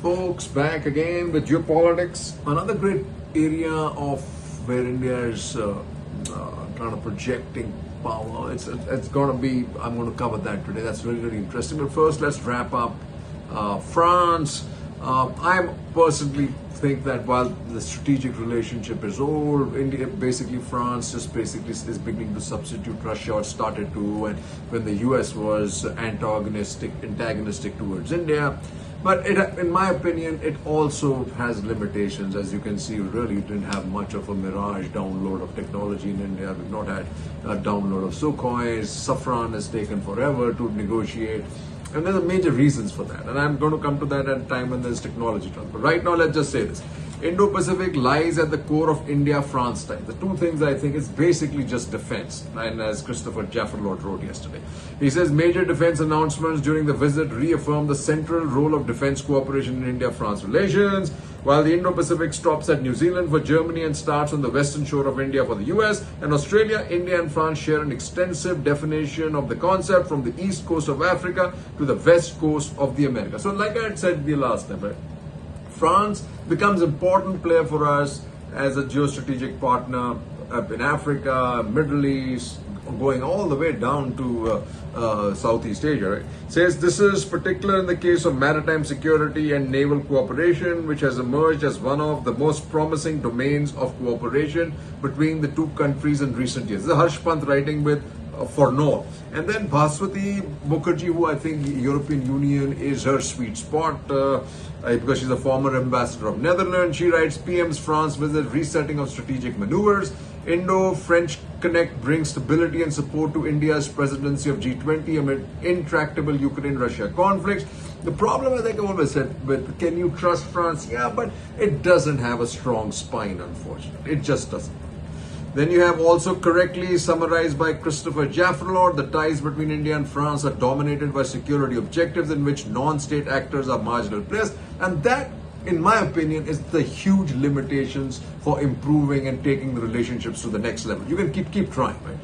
Folks, back again with geopolitics. Another great area of where India is kind of projecting power. It's going to be. I'm going to cover that today. That's really really interesting. But first, let's wrap up France. I personally think that while the strategic relationship is old, India basically France just basically is beginning to substitute Russia, or started to, and when the US was antagonistic towards India. But in my opinion, it also has limitations. As you can see, we really didn't have much of a mirage download of technology in India. We've not had a download of Sukhois. Safran has taken forever to negotiate. And there are major reasons for that. And I'm going to come to that at a time when there's technology transfer. But right now, let's just say this. Indo-Pacific lies at the core of India-France ties. The two things I think is basically just defense. And as Christopher Jafferlord wrote yesterday, he says major defense announcements during the visit reaffirm the central role of defense cooperation in India-France relations. While the Indo-Pacific stops at New Zealand for Germany and starts on the western shore of India for the US and Australia, India and France share an extensive definition of the concept from the east coast of Africa to the west coast of the Americas. So like I had said the last time, right? France becomes an important player for us as a geostrategic partner in Africa, Middle East, going all the way down to Southeast Asia. Right? Says this is particular in the case of maritime security and naval cooperation, which has emerged as one of the most promising domains of cooperation between the two countries in recent years. This is Harsh Pant writing with for Noor. And then Bhaswati Mukherjee, who I think the European Union is her sweet spot because she's a former ambassador of Netherlands. She writes, PM's France visit, resetting of strategic maneuvers. Indo-French connect brings stability and support to India's presidency of G20 amid intractable Ukraine-Russia conflicts. The problem, I think I always said, with can you trust France? Yeah, but it doesn't have a strong spine, unfortunately. It just doesn't. Then you have also correctly summarized by Christopher Jafferlord, the ties between India and France are dominated by security objectives in which non-state actors are marginal players. And that, in my opinion, is the huge limitations for improving and taking the relationships to the next level. You can keep trying, right?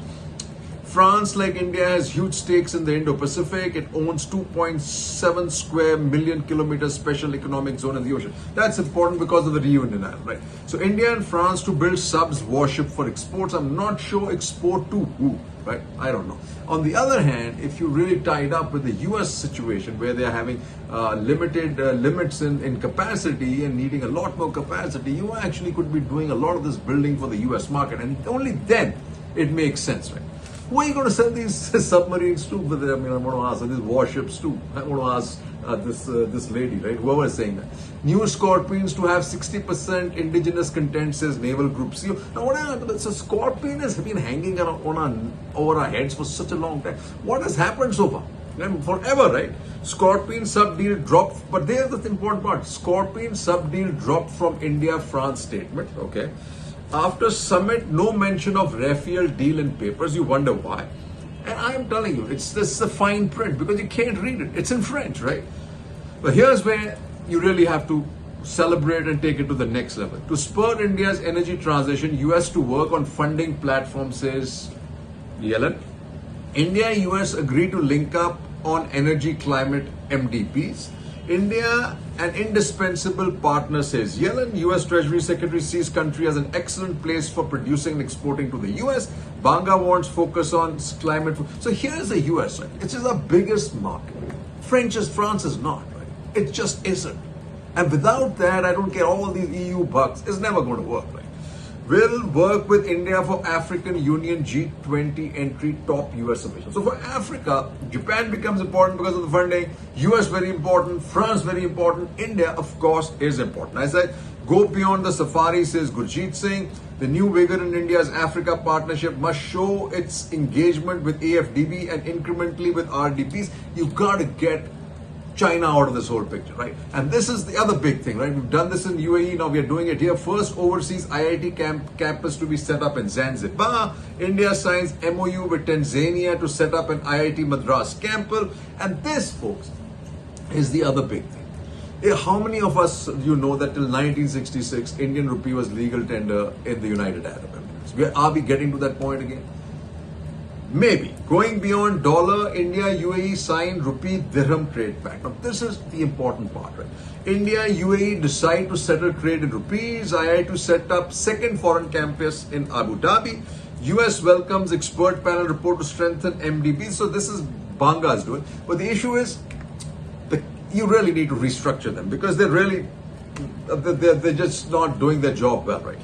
France, like India, has huge stakes in the Indo-Pacific. It owns 2.7 square million kilometers special economic zone in the ocean. That's important because of the reunion, right? So India and France to build subs warship for exports. I'm not sure export to who, right? I don't know. On the other hand, if you really tie it up with the US situation where they're having limited limits in capacity and needing a lot more capacity, you actually could be doing a lot of this building for the US market. And only then it makes sense, right? Who are you going to send these submarines to? I'm going to ask these warships too. I'm going to ask this lady, right? Whoever is saying that. New Scorpions to have 60% indigenous content, says Naval Group CEO. Now, what happened? So Scorpion has been hanging around over our heads for such a long time. What has happened so far? And forever, right? Scorpion sub deal dropped, but there's the important part. Scorpion sub deal dropped from India-France statement. Okay. After summit, no mention of Rafael deal in papers. You wonder why. And I'm telling you, it's this the fine print because you can't read it. It's in French, right? But here's where you really have to celebrate and take it to the next level. To spur India's energy transition, US to work on funding platform, says Yellen. India and US agree to link up on energy climate MDPs. India, an indispensable partner, says Yellen. US Treasury Secretary sees country as an excellent place for producing and exporting to the US. Banga wants focus on climate. So here's the US, right? It's just our biggest market. France is not, right? It just isn't. And without that, I don't care all these EU bucks. It's never going to work, right? Will work with India for African Union G20 entry, top US officials. So for Africa, Japan becomes important because of the funding. US very important, France very important, India of course is important. I said, go beyond the safari, says Gurjeet Singh. The new vigor in India's Africa partnership must show its engagement with AFDB and incrementally with RDPs. You've got to get China out of this whole picture, right? And this is the other big thing, right? We've done this in UAE, now we are doing it here. First overseas IIT campus to be set up in Zanzibar. India signs MOU with Tanzania to set up an IIT Madras campus. And this, folks, is the other big thing. How many of us you know that till 1966, Indian rupee was legal tender in the United Arab Emirates? Are we getting to that point again? Maybe. Going beyond dollar, India, UAE signed rupee dirham trade pact. Now, this is the important part, right? India, UAE decide to settle trade in rupees. II to set up second foreign campus in Abu Dhabi. US welcomes expert panel report to strengthen MDB. So this is Banga's doing. But the issue is, you really need to restructure them because they're just not doing their job well, right?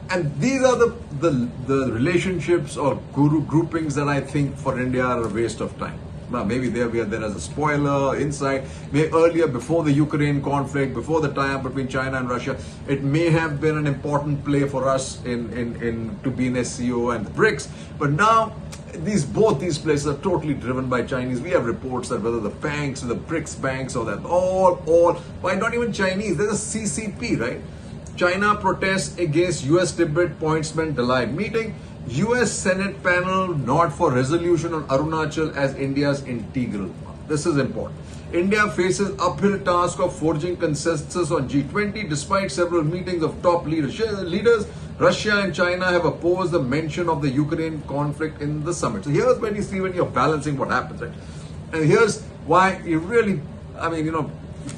And these are the relationships or guru groupings that I think for India are a waste of time. Now maybe we are there as a spoiler inside. Maybe earlier, before the Ukraine conflict, before the tie-up between China and Russia, it may have been an important play for us in to be in SCO and the BRICS. But now both these places are totally driven by Chinese. We have reports that whether the banks or the BRICS banks or that all why not even Chinese? There's a CCP, right? China protests against US Tibet pointsman Dalai meeting. US Senate panel not for resolution on Arunachal as India's integral part. This is important. India faces uphill task of forging consensus on G20 despite several meetings of top leaders. Russia and China have opposed the mention of the Ukraine conflict in the summit. So here's when you see when you're balancing what happens, right? And here's why you really,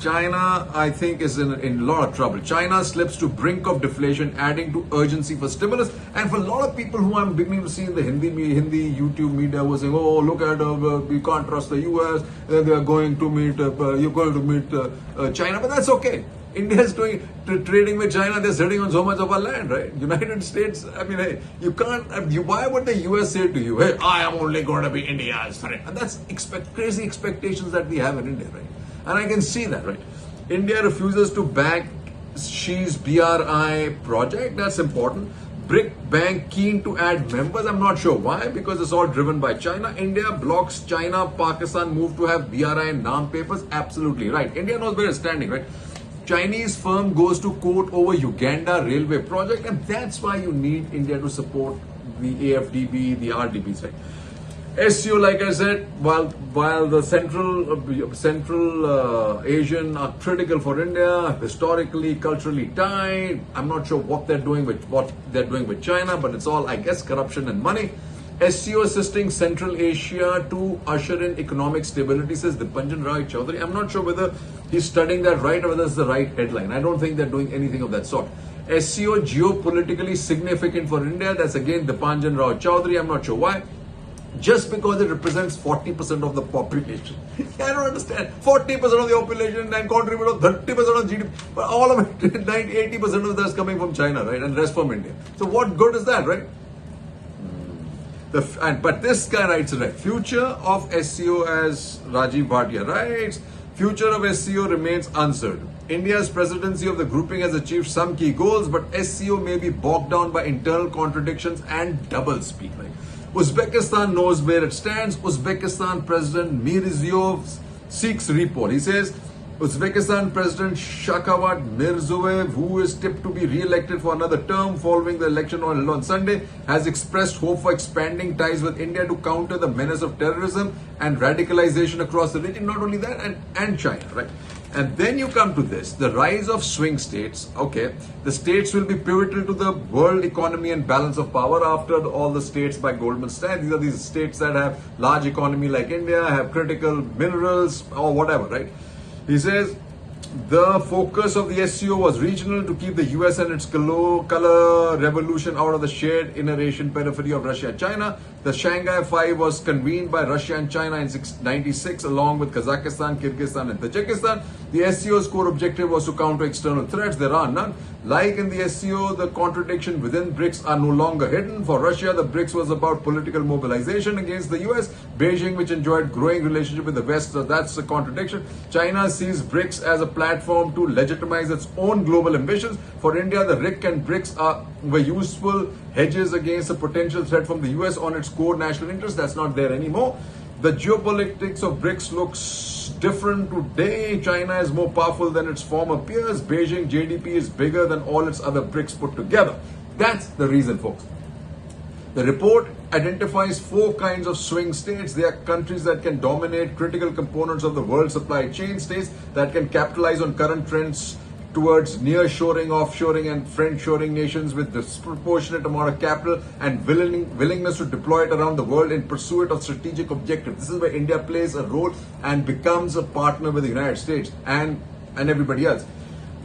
China, I think, is in a lot of trouble. China slips to brink of deflation, adding to urgency for stimulus. And for a lot of people who I'm beginning to see in the Hindi YouTube media were saying, oh, look at, we can't trust the US, they are going to meet, you're going to meet China. But that's okay. India is doing trading with China. They're sitting on so much of our land, right? United States, hey, you can't, why would the US say to you, hey, I am only going to be India's friend? And that's crazy expectations that we have in India, right? And I can see that, right? India refuses to back Xi's BRI project. That's important. BRIC Bank keen to add members. I'm not sure why, because it's all driven by China. India blocks China-Pakistan move to have BRI non-papers. Absolutely right. India knows where it's standing, right? Chinese firm goes to court over Uganda railway project, and that's why you need India to support the AFDB, the RDBs, right? SCO, like I said, while the Central Asian are critical for India, historically, culturally tied. I'm not sure what they're doing with China, but it's all, I guess, corruption and money. SCO assisting Central Asia to usher in economic stability, says Dipanjan Rai Chaudhary. I'm not sure whether he's studying that right or whether it's the right headline. I don't think they're doing anything of that sort. SCO geopolitically significant for India. That's again Dipanjan Rao Chaudhary. I'm not sure why. Just because it represents 40% of the population. I don't understand. 40% of the population and contribute 30% of GDP. But all of it, 80% of that's coming from China, right? And the rest from India. So what good is that, right? But this guy writes it right. Future of SCO, as Rajiv Bhatia writes, future of SCO remains uncertain. India's presidency of the grouping has achieved some key goals, but SCO may be bogged down by internal contradictions and doublespeak. Right? Uzbekistan knows where it stands. Uzbekistan President Mirziyoyev seeks report. He says Uzbekistan President Shakawat Mirziyoyev, who is tipped to be re-elected for another term following the election on Sunday, has expressed hope for expanding ties with India to counter the menace of terrorism and radicalization across the region. Not only that, and China, right? And then you come to this, the rise of swing states. Okay, the states will be pivotal to the world economy and balance of power after all the states by Goldman Sachs. These are these states that have large economy like India, have critical minerals or whatever, right? He says the focus of the SCO was regional to keep the US and its color revolution out of the shared inner Asian periphery of Russia and China. The Shanghai Five was convened by Russia and China in 1996 along with Kazakhstan, Kyrgyzstan and Tajikistan. The SCO's core objective was to counter external threats. There are none. Like in the SCO, the contradiction within BRICS are no longer hidden. For Russia, the BRICS was about political mobilization against the US. Beijing, which enjoyed growing relationship with the West, so that's a contradiction. China sees BRICS as a platform to legitimize its own global ambitions. For India, the RIC and BRICS were useful hedges against a potential threat from the US on its core national interest. That's not there anymore. The geopolitics of BRICS looks different today. China is more powerful than its former peers. Beijing GDP is bigger than all its other BRICS put together. That's the reason, folks. The report identifies 4 kinds of swing states. They are countries that can dominate critical components of the world supply chain, states that can capitalize on current trends towards near-shoring, offshoring, and friend-shoring nations with disproportionate amount of capital and willingness to deploy it around the world in pursuit of strategic objectives. This is where India plays a role and becomes a partner with the United States and everybody else.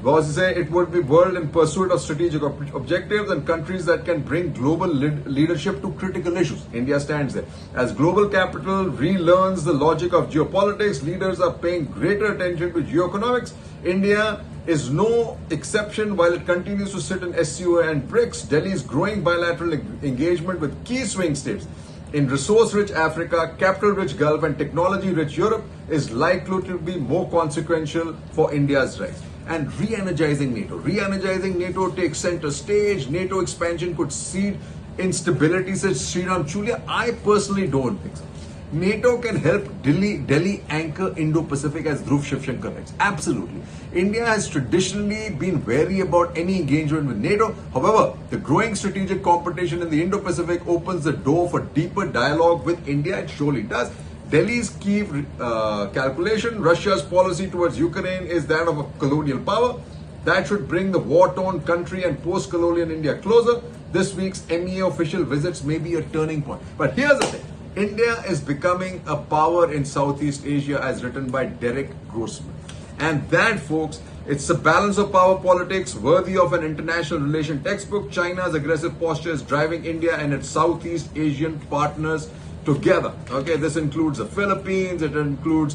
Was say it would be world in pursuit of strategic objectives and countries that can bring global leadership to critical issues. India stands there. As global capital relearns the logic of geopolitics, leaders are paying greater attention to geoeconomics. India is no exception. While it continues to sit in SCO and BRICS, Delhi's growing bilateral engagement with key swing states in resource-rich Africa, capital-rich Gulf, and technology-rich Europe is likely to be more consequential for India's rise. And re-energizing NATO. Re-energizing NATO takes center stage. NATO expansion could seed instability, says Sriram Chulia. I personally don't think so. NATO can help Delhi anchor Indo-Pacific, as Dhruv Shivshankar writes. Absolutely. India has traditionally been wary about any engagement with NATO. However, the growing strategic competition in the Indo-Pacific opens the door for deeper dialogue with India. It surely does. Delhi's key calculation, Russia's policy towards Ukraine is that of a colonial power. That should bring the war-torn country and post-colonial India closer. This week's MEA official visits may be a turning point. But here's the thing. India is becoming a power in Southeast Asia, as written by Derek Grossman. And that, folks, it's a balance of power politics worthy of an international relation textbook. China's aggressive posture is driving India and its Southeast Asian partners together. Okay, this includes the Philippines, it includes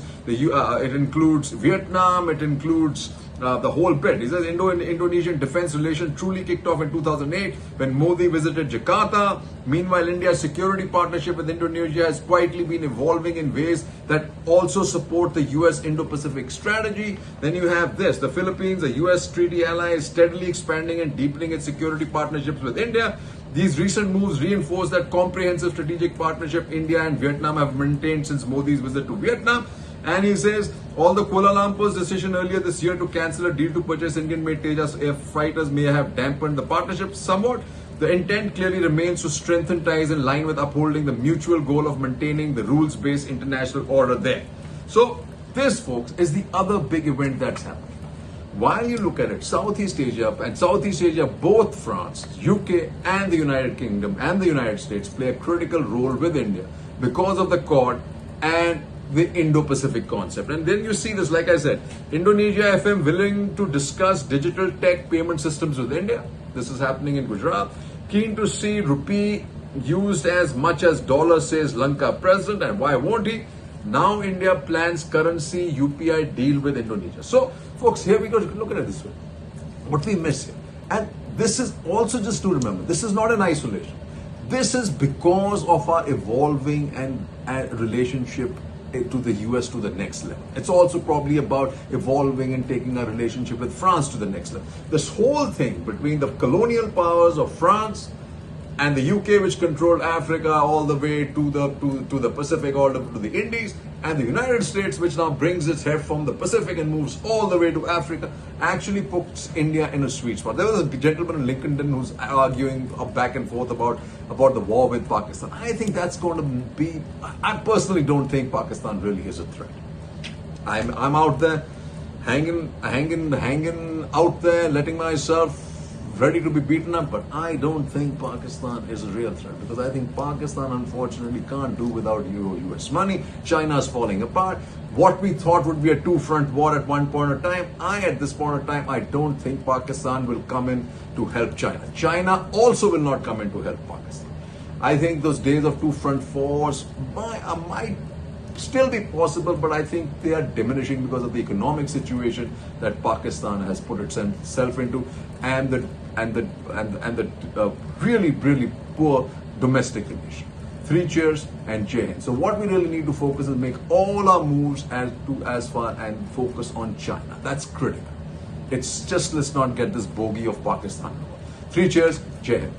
Vietnam, it includes the whole bit. He says Indo-Indonesian defense relation truly kicked off in 2008 when Modi visited Jakarta. Meanwhile, India's security partnership with Indonesia has quietly been evolving in ways that also support the US Indo-Pacific strategy. Then you have this, the Philippines, a US treaty ally, is steadily expanding and deepening its security partnerships with India. These recent moves reinforce that comprehensive strategic partnership India and Vietnam have maintained since Modi's visit to Vietnam. And he says, although Kuala Lumpur's decision earlier this year to cancel a deal to purchase Indian-made Tejas air fighters may have dampened the partnership somewhat, the intent clearly remains to strengthen ties in line with upholding the mutual goal of maintaining the rules-based international order there. So this, folks, is the other big event that's happening. While you look at it, Southeast Asia, both France, UK and the United Kingdom and the United States play a critical role with India because of the Quad and the Indo-Pacific concept. And then you see this, like I said, Indonesia FM willing to discuss digital tech payment systems with India. This is happening in Gujarat. Keen to see rupee used as much as dollar, says Lanka president. And why won't he? Now India plans currency UPI deal with Indonesia. So, folks, here we go. Look at it this way. What we miss here. And this is also just to remember, this is not in isolation. This is because of our evolving and relationship to the US to the next level. It's also probably about evolving and taking our relationship with France to the next level. This whole thing between the colonial powers of France and the UK, which controlled Africa all the way to the Pacific, all the way to the Indies, and the United States, which now brings its head from the Pacific and moves all the way to Africa, actually puts India in a sweet spot. There was a gentleman in Lincoln who's arguing back and forth about the war with Pakistan. I think that's going to be, I personally don't think Pakistan really is a threat. I'm out there, hanging out there, letting myself ready to be beaten up, but I don't think Pakistan is a real threat, because I think Pakistan unfortunately can't do without US money. China's falling apart. What we thought would be a two-front war at one point in time, at this point in time, I don't think Pakistan will come in to help China. China also will not come in to help Pakistan. I think those days of two-front wars might still be possible, but I think they are diminishing because of the economic situation that Pakistan has put itself into, and the really poor domestic condition. 3 cheers and Jai Hind. So what we really need to focus is make all our moves as far and focus on China. That's critical. It's just, let's not get this bogey of Pakistan. 3 cheers, Jai Hind.